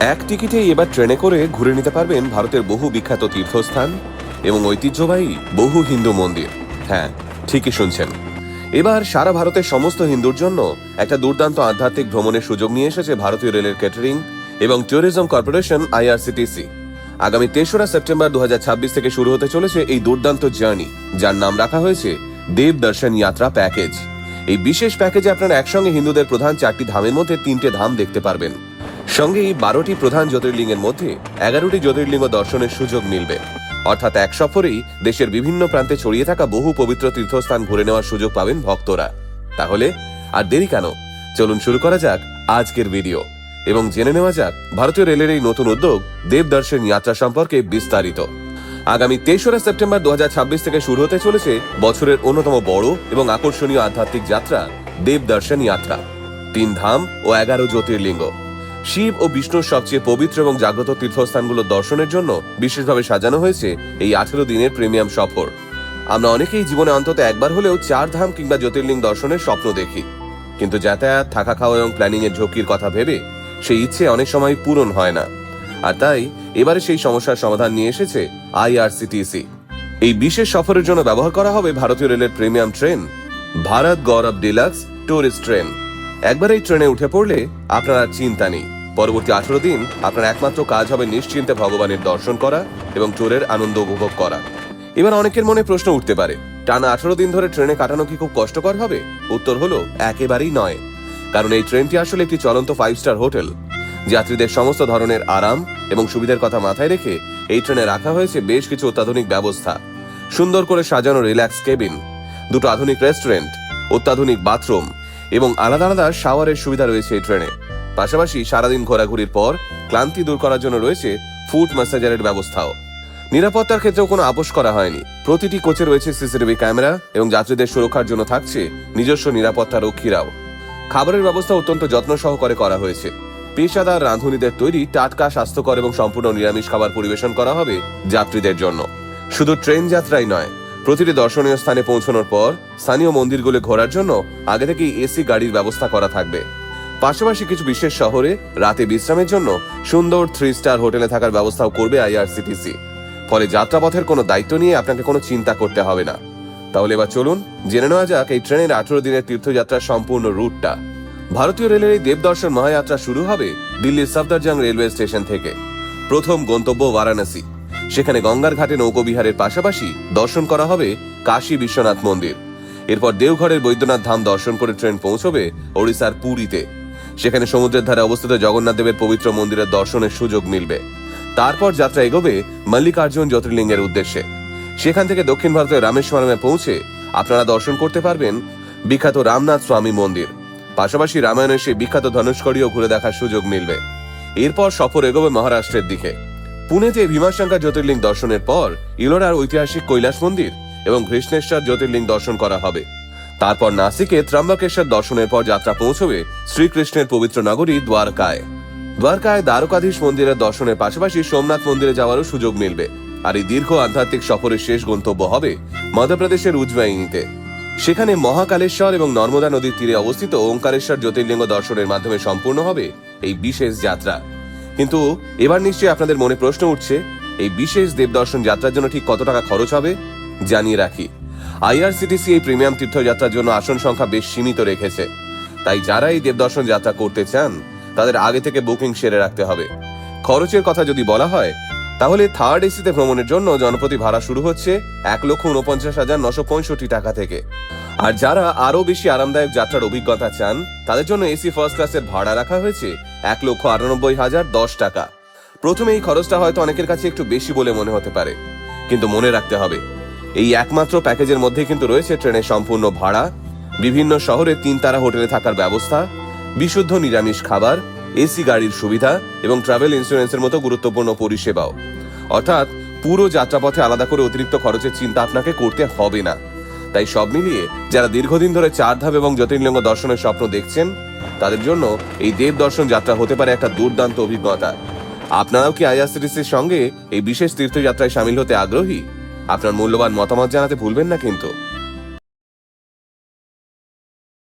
এক টিকিটেই এবার ট্রেনে করে ঘুরে নিতে পারবেন ভারতের বহু বিখ্যাত তীর্থস্থান এবং ঐতিহ্যবাহী বহু হিন্দু মন্দির। হ্যাঁ, ঠিকই শুনছেন। এবার সারা ভারতের সমস্ত হিন্দুর জন্য একটা দুর্দান্ত আধ্যাত্মিক ভ্রমণের সুযোগ নিয়ে এসেছে ভারতীয় রেলের ক্যাটারিং এবং ট্যুরিজম কর্পোরেশন IRCTC। আগামী 3রা সেপ্টেম্বর 2026 থেকে শুরু হতে চলেছে এই দুর্দান্ত জার্নি, যার নাম রাখা হয়েছে দেব দর্শন যাত্রা প্যাকেজ। এই বিশেষ প্যাকেজে আপনারা একসঙ্গে হিন্দুদের প্রধান 4টি ধামের মধ্যে 3টে ধাম দেখতে পারবেন। সঙ্গে এই 12টি প্রধান জ্যোতির্লিঙ্গের মধ্যে 11টি জ্যোতির্লিঙ্গ দর্শনের সুযোগ মিলবে। অর্থাৎ এক সফরেই দেশের বিভিন্ন প্রান্তে ছড়িয়ে থাকা বহু পবিত্র তীর্থস্থান ঘুরে নেওয়ার সুযোগ পাবেন ভক্তরা। তাহলে আর দেরি কেন, চলুন শুরু করা যাক আজকের ভিডিও এবং জেনে নেওয়া যাক ভারতীয় রেলের এই নতুন উদ্যোগ দেব দর্শন যাত্রা সম্পর্কে বিস্তারিত। আগামী 23রা সেপ্টেম্বর 2026 থেকে শুরু হতে চলেছে বছরের অন্যতম বড় এবং আকর্ষণীয় আধ্যাত্মিক যাত্রা দেব দর্শন যাত্রা। 3 ধাম ও 11 জ্যোতির্লিঙ্গ, শিব ও বিষ্ণুর সবচেয়ে পবিত্র এবং জাগ্রত তীর্থস্থানগুলো দর্শনের জন্য বিশেষভাবে সাজানো হয়েছে এই 18 দিনের প্রিমিয়াম সফর। আমরা অনেকেই জীবনে অন্তত একবার হলেও 4 ধাম কিংবা জ্যোতির্লিঙ্গ দর্শনের স্বপ্ন দেখি, কিন্তু যাতায়াত, থাকা খাওয়া এবং প্ল্যানিং এর ঝুঁকির কথা ভেবে সেই ইচ্ছে অনেক সময় পূরণ হয় না। আর তাই এবারে সেই সমস্যার সমাধান নিয়ে এসেছে IRCTC। এই বিশেষ সফরের জন্য ব্যবহার করা হবে ভারতীয় রেলের প্রিমিয়াম ট্রেন ভারত গৌরব ডিলাক্স টুরিস্ট ট্রেন। একবার এই ট্রেনে উঠে পড়লে আপনার আর চিন্তা নেই। পরবর্তী 18 দিন আপনার একমাত্র কাজ হবে নিশ্চিন্তে ভগবানের দর্শন করা এবং ট্যুরের আনন্দ উপভোগ করা। এবার অনেকের মনে প্রশ্ন উঠতে পারে, টানা 18 দিন ধরে ট্রেনে কাটানো কি খুব কষ্টকর হবে? উত্তর হলো একেবারেই নয়, কারণ এই ট্রেনটি আসলে একটি চলন্ত 5 স্টার হোটেল। যাত্রীদের সমস্ত ধরনের আরাম এবং সুবিধার কথা মাথায় রেখে এই ট্রেনে রাখা হয়েছে বেশ কিছু অত্যাধুনিক ব্যবস্থা। সুন্দর করে সাজানো রিল্যাক্স কেবিন, 2টো আধুনিক রেস্টুরেন্ট, অত্যাধুনিক বাথরুম এবং আলাদা আলাদা শাওয়ারের সুবিধা রয়েছে এই ট্রেনে। পাশাপাশি সারাদিন ঘোরাঘুরির পর ক্লান্তি দূর করার জন্য রয়েছে ফুট ম্যাসাজারের ব্যবস্থাও। নিরাপত্তার ক্ষেত্রেও কোনো আপোষ করা হয়নি। প্রতিটি কোচে রয়েছে CCTV ক্যামেরা এবং যাত্রীদের সুরক্ষার জন্য থাকছে নিজস্ব নিরাপত্তা রক্ষীরাও। খাবারের ব্যবস্থা অত্যন্ত যত্ন সহকারে করা হয়েছে। পেশাদার রাঁধুনিদের তৈরি টাটকা, স্বাস্থ্যকর এবং সম্পূর্ণ নিরামিষ খাবার পরিবেশন করা হবে যাত্রীদের জন্য। শুধু ট্রেন যাত্রাই নয়, প্রতিটি দর্শনীয় স্থানে পৌঁছানোর পর স্থানীয় মন্দিরগুলো ঘোরার জন্য আগে থেকেই AC গাড়ির ব্যবস্থা করা থাকবে। পাশাপাশি কিছু বিশেষ শহরে রাতে বিশ্রামের জন্য সুন্দর 3 স্টার হোটেলে থাকার ব্যবস্থাও করবে IRCTC। ফলে যাত্রাপথের কোনো দায়িত্ব নিয়ে আপনাকে কোনো চিন্তা করতে হবে না। তাহলে এবার চলুন জেনে নেওয়া যাক এই ট্রেনের 18 দিনের তীর্থযাত্রার সম্পূর্ণ রুটটা। ভারতীয় রেলের এই দেবদর্শন মহাযাত্রা শুরু হবে দিল্লির সফদরজং রেলওয়ে স্টেশন থেকে। প্রথম গন্তব্য বারাণসী। সেখানে গঙ্গার ঘাটে নৌকোবিহারের পাশাপাশি দর্শন করা হবে কাশী বিশ্বনাথ মন্দির। এরপর দেওঘরের বৈদ্যনাথ ধাম দর্শন করে ট্রেন পৌঁছবে ওড়িশার পুরীতে। সেখানে সমুদ্রের ধারে অবস্থিত জগন্নাথ দেবের পবিত্র মন্দিরের দর্শনের সুযোগ মিলবে। তারপর যাত্রা এগোবে মল্লিকার্জুন জ্যোতির্লিঙ্গের উদ্দেশ্যে। সেখান থেকে দক্ষিণ ভারতের রামেশ্বরমে পৌঁছে আপনারা দর্শন করতে পারবেন বিখ্যাত রামনাথ স্বামী মন্দির। পাশাপাশি রামায়ণের সেই বিখ্যাত ধনুষ্কড়িও ঘুরে দেখার সুযোগ মিলবে। এরপর সফর এগোবে মহারাষ্ট্রের দিকে। পুনেতে ভীমাশঙ্কর জ্যোতির্লিঙ্গ দর্শনের পর ইলোরার ঐতিহাসিক কৈলাস মন্দির এবং কৃষ্ণেশ্বর জ্যোতির্লিঙ্গ দর্শন করা হবে। তারপর নাসিকে ত্রম্বকেশ্বর দর্শনের পর যাত্রা পৌঁছবে শ্রীকৃষ্ণের পবিত্র নগরী দ্বারকায়। দ্বারকায় দ্বারকাধীশ মন্দিরের দর্শনের পাশাপাশি সোমনাথ মন্দিরে যাওয়ারও সুযোগ মিলবে। আর এই দীর্ঘ আধ্যাত্মিক সফরের শেষ গন্তব্য হবে মধ্যপ্রদেশের উজ্জয়িনীতে। সেখানে মহাকালেশ্বর এবং নর্মদা নদীর তীরে অবস্থিত ওঙ্কারেশ্বর জ্যোতির্লিঙ্গ দর্শনের মাধ্যমে সম্পূর্ণ হবে এই বিশেষ যাত্রা। কিন্তু এবার নিশ্চয়ই আপনাদের মনে প্রশ্ন উঠছে, এই বিশেষ দেবদর্শন যাত্রার জন্য ঠিক কত টাকা খরচ হবে? জানিয়ে রাখি, IRCTC এই প্রিমিয়াম তীর্থযাত্রার জন্য আসন সংখ্যা বেশ সীমিত রেখেছে। তাই যারা এই দেবদর্শন যাত্রা করতে চান তাদের আগে থেকে বুকিং সেরে রাখতে হবে। খরচের কথা যদি বলা হয় তাহলে থার্ড এসিতে ভ্রমণের জন্য জনপ্রতি ভাড়া শুরু হচ্ছে 1,49,965 টাকা থেকে। আর যারা আরো বেশি আরামদায়ক যাত্রার অভিজ্ঞতা চান তাদের জন্য AC ফার্স্ট ক্লাসের ভাড়া রাখা হয়েছে 1,98,010 টাকা। প্রথমে এই খরচটা হয়তো অনেকের কাছে একটু বেশি বলে মনে হতে পারে, কিন্তু মনে রাখতে হবে এই একমাত্র প্যাকেজের মধ্যে কিন্তু রয়েছে ট্রেনের সম্পূর্ণ ভাড়া, বিভিন্ন শহরে 3 তারা হোটেলে থাকার ব্যবস্থা, বিশুদ্ধ নিরামিষ খাবার, AC গাড়ির সুবিধা এবং ট্রাভেল ইন্স্যুরেন্সের মতো গুরুত্বপূর্ণ পরিষেবাও। অর্থাৎ পুরো যাত্রাপথে আলাদা করে অতিরিক্ত খরচের চিন্তা আপনাকে করতে হবে না। তাই সব মিলিয়ে যারা দীর্ঘদিন ধরে 4 ধাম এবং জ্যোতির্লিঙ্গ দর্শনের স্বপ্ন দেখছেন তাদের জন্য এই দেব দর্শন যাত্রা হতে পারে একটা দুর্দান্ত অভিজ্ঞতা। আপনারাও কি IRCTCর সঙ্গে এই বিশেষ তীর্থযাত্রায় সামিল হতে আগ্রহী? আপনার মূল্যবান মতামত জানাতে ভুলবেন না কিন্তু।